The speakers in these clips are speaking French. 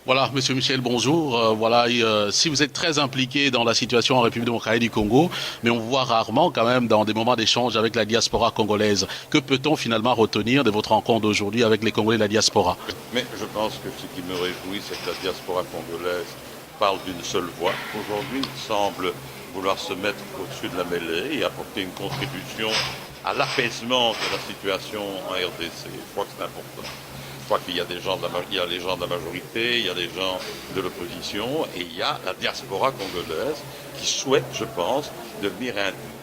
Voilà, Monsieur Michel, bonjour. Si vous êtes très impliqué dans la situation en République démocratique du Congo, mais on vous voit rarement quand même dans des moments d'échange avec la diaspora congolaise. Que peut-on finalement retenir de votre rencontre d'aujourd'hui avec les Congolais de la diaspora? Mais je pense que ce qui me réjouit, c'est que la diaspora congolaise parle d'une seule voix. Aujourd'hui, il semble vouloir se mettre au-dessus de la mêlée et apporter une contribution à l'apaisement de la situation en RDC. Je crois que c'est important. Je crois qu'il y a des gens il y a les gens de la majorité, il y a des gens de l'opposition et il y a la diaspora congolaise qui souhaite, je pense, devenir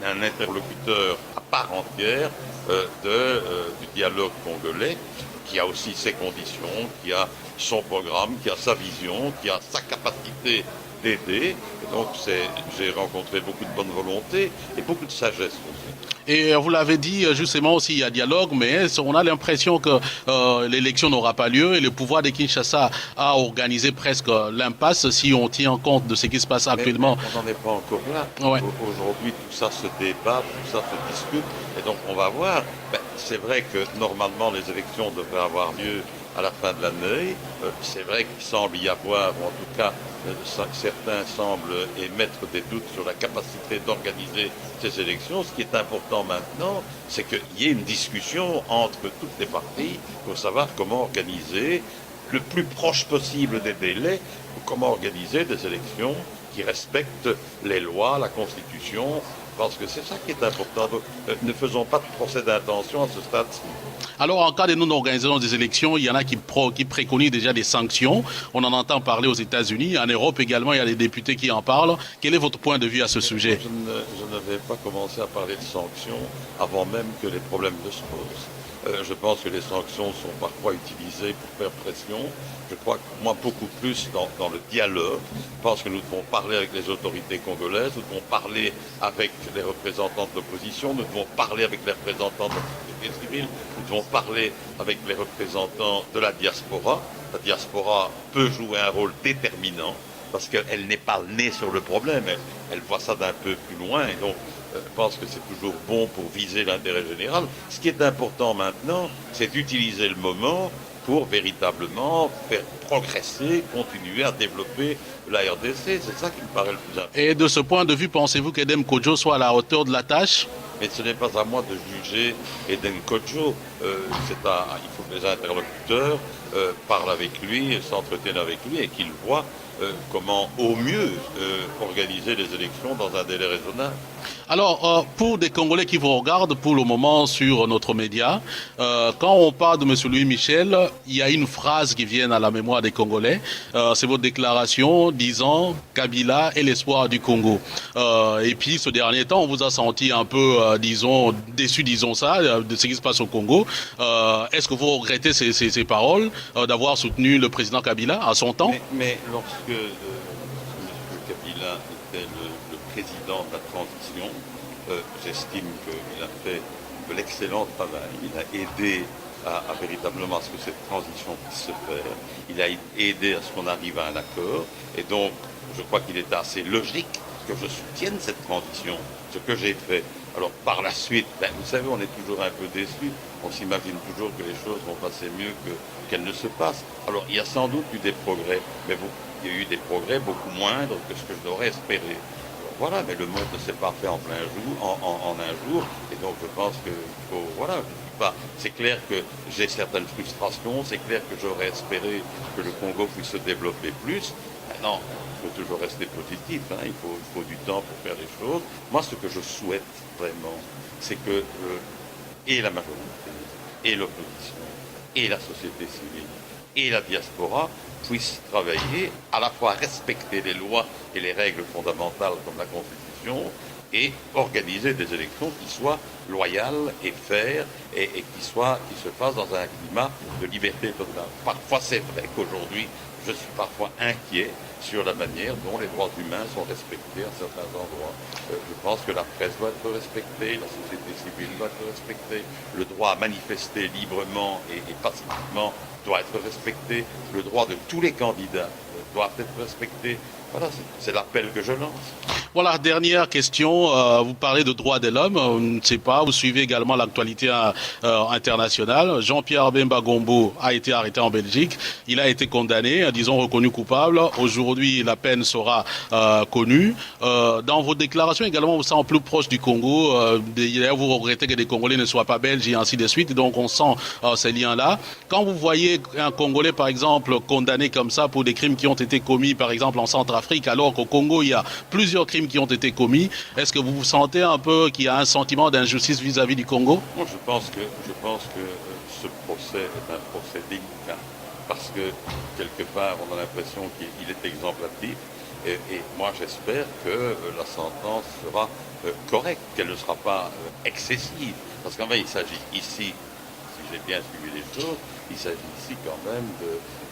un interlocuteur à part entière du dialogue congolais, qui a aussi ses conditions, qui a son programme, qui a sa vision, qui a sa capacité d'aider. Et donc j'ai rencontré beaucoup de bonne volonté et beaucoup de sagesse aussi. Et vous l'avez dit justement aussi, il y a dialogue, mais on a l'impression que l'élection n'aura pas lieu et le pouvoir de Kinshasa a organisé presque l'impasse si on tient compte de ce qui se passe Mais actuellement. on n'en est pas encore là. Ouais. Aujourd'hui, tout ça se débat, tout ça se discute. Et donc, on va voir. C'est vrai que normalement, les élections devraient avoir lieu à la fin de l'année. C'est vrai qu'il semble y avoir, ou en tout cas, certains semblent émettre des doutes sur la capacité d'organiser ces élections. Ce qui est important maintenant, c'est qu'il y ait une discussion entre toutes les parties pour savoir comment organiser le plus proche possible des délais ou comment organiser des élections qui respectent les lois, la Constitution. Je pense que c'est ça qui est important. Donc, ne faisons pas de procès d'intention à ce stade-ci. Alors, en cas de non-organisation des élections, il y en a qui préconisent déjà des sanctions. On en entend parler aux États-Unis. En Europe également, il y a des députés qui en parlent. Quel est votre point de vue à ce sujet? Je ne vais pas commencer à parler de sanctions avant même que les problèmes ne se posent. Je pense que les sanctions sont parfois utilisées pour faire pression. Je crois que moi, beaucoup plus dans le dialogue. Je pense que nous devons parler avec les autorités congolaises, nous devons parler avec les représentants de l'opposition, nous devons parler avec les représentants de la société civile, nous devons parler avec les représentants de la diaspora. La diaspora peut jouer un rôle déterminant parce qu'elle n'est pas née sur le problème, elle voit ça d'un peu plus loin et donc je pense que c'est toujours bon pour viser l'intérêt général. Ce qui est important maintenant, c'est d'utiliser le moment pour véritablement faire progresser, continuer à développer la RDC. C'est ça qui me paraît le plus important. Et de ce point de vue, pensez-vous qu'Edem Kodjo soit à la hauteur de la tâche? Mais ce n'est pas à moi de juger Eden Kodjo. Il faut que les interlocuteurs parlent avec lui, s'entretiennent avec lui et qu'ils voient comment au mieux organiser les élections dans un délai raisonnable. Alors, pour des Congolais qui vous regardent pour le moment sur notre média, quand on parle de M. Louis Michel, il y a une phrase qui vient à la mémoire des Congolais. C'est votre déclaration disant Kabila est l'espoir du Congo. Et puis, ce dernier temps, on vous a senti un peu, disons, déçu, disons ça, de ce qui se passe au Congo. Est-ce que vous regrettez ces paroles, d'avoir soutenu le président Kabila à son temps? Mais lorsque M. Kabila était le président de la transition, j'estime qu'il a fait de l'excellent travail. Il a aidé à véritablement à ce que cette transition puisse se faire. Il a aidé à ce qu'on arrive à un accord. Et donc, je crois qu'il est assez logique que je soutienne cette transition, ce que j'ai fait. Alors, par la suite, vous savez, on est toujours un peu déçu. On s'imagine toujours que les choses vont passer mieux qu'elles ne se passent. Alors, il y a sans doute eu des progrès, mais il y a eu des progrès beaucoup moindres que ce que je n'aurais espéré. Voilà, mais le monde ne s'est pas fait en plein jour, en un jour, et donc je pense qu'il faut, voilà, c'est clair que j'ai certaines frustrations, c'est clair que j'aurais espéré que le Congo puisse se développer plus. Maintenant, il faut toujours rester positif, hein, il faut du temps pour faire les choses. Moi, ce que je souhaite vraiment, c'est que et la majorité, et l'opposition, et la société civile, et la diaspora puissent travailler, à la fois respecter les lois et les règles fondamentales comme la Constitution, et organiser des élections qui soient loyales et faires et qui se fassent dans un climat de liberté totale. Parfois, c'est vrai qu'aujourd'hui, je suis parfois inquiet sur la manière dont les droits humains sont respectés à certains endroits. Je pense que la presse doit être respectée, la société civile doit être respectée, le droit à manifester librement et pacifiquement doit être respecté, le droit de tous les candidats doit être respecté. Voilà, c'est l'appel que je lance. Voilà, dernière question. Vous parlez de droits de l'homme. Je ne sais pas, vous suivez également l'actualité internationale. Jean-Pierre Bemba Gombo a été arrêté en Belgique. Il a été condamné, disons reconnu coupable. Aujourd'hui, la peine sera connue. Dans vos déclarations également, vous semblez plus proche du Congo. D'ailleurs, vous regrettez que des Congolais ne soient pas belges et ainsi de suite. Donc, on sent ces liens-là. Quand vous voyez un Congolais, par exemple, condamné comme ça pour des crimes qui ont été commis, par exemple, en Centrafrique, alors qu'au Congo, il y a plusieurs crimes qui ont été commis. Est-ce que vous vous sentez un peu qu'il y a un sentiment d'injustice vis-à-vis du Congo? Moi, je pense que ce procès est un procès délicat parce que quelque part, on a l'impression qu'il est exemplatif. Et moi, j'espère que la sentence sera correcte, qu'elle ne sera pas excessive. Parce qu'en fait, il s'agit ici, si j'ai bien suivi les choses, il s'agit ici quand même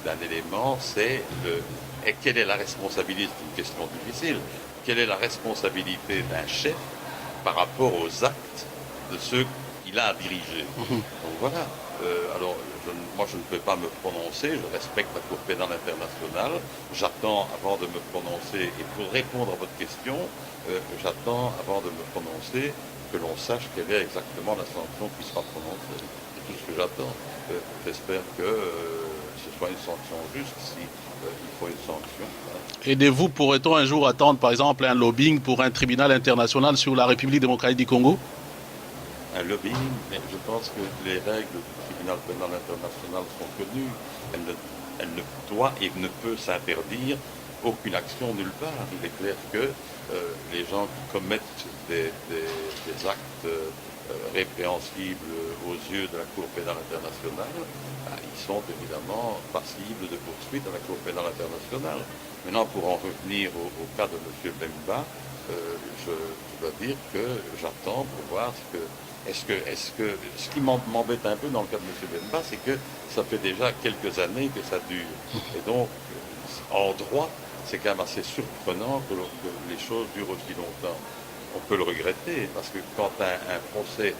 d'un élément, c'est et quelle est la responsabilité, c'est une question difficile, quelle est la responsabilité d'un chef par rapport aux actes de ceux qu'il a à diriger. Donc voilà. Alors, moi, je ne peux pas me prononcer. Je respecte la Cour pénale internationale. J'attends avant de me prononcer. Et pour répondre à votre question, j'attends avant de me prononcer que l'on sache quelle est exactement la sanction qui sera prononcée. C'est tout ce que j'attends. J'espère que ce soit une sanction juste. Si il faut une sanction. Et de vous, pourrait-on un jour attendre, par exemple, un lobbying pour un tribunal international sur la République démocratique du Congo? Un lobbying, mais je pense que les règles du tribunal pénal international sont connues. Elle ne doit et ne peut s'interdire aucune action nulle part. Il est clair que les gens qui commettent des actes répréhensibles aux yeux de la Cour pénale internationale, ils sont évidemment passibles de poursuites à la Cour pénale internationale. Maintenant, pour en revenir au cas de M. Bemba, je dois dire que j'attends pour voir ce qui m'embête un peu dans le cas de M. Bemba, c'est que ça fait déjà quelques années que ça dure. Et donc, en droit, c'est quand même assez surprenant que les choses durent aussi longtemps. On peut le regretter, parce que quand un procès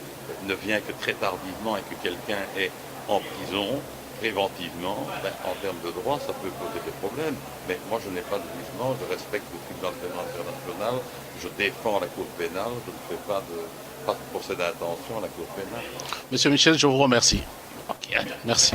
ne vient que très tardivement et que quelqu'un est en prison, préventivement, en termes de droit, ça peut poser des problèmes. Mais moi, je n'ai pas de jugement, je respecte le tribunal pénal international, je défends la Cour pénale, je ne fais pas de procès d'intention à la Cour pénale. Monsieur Michel, je vous remercie. Merci.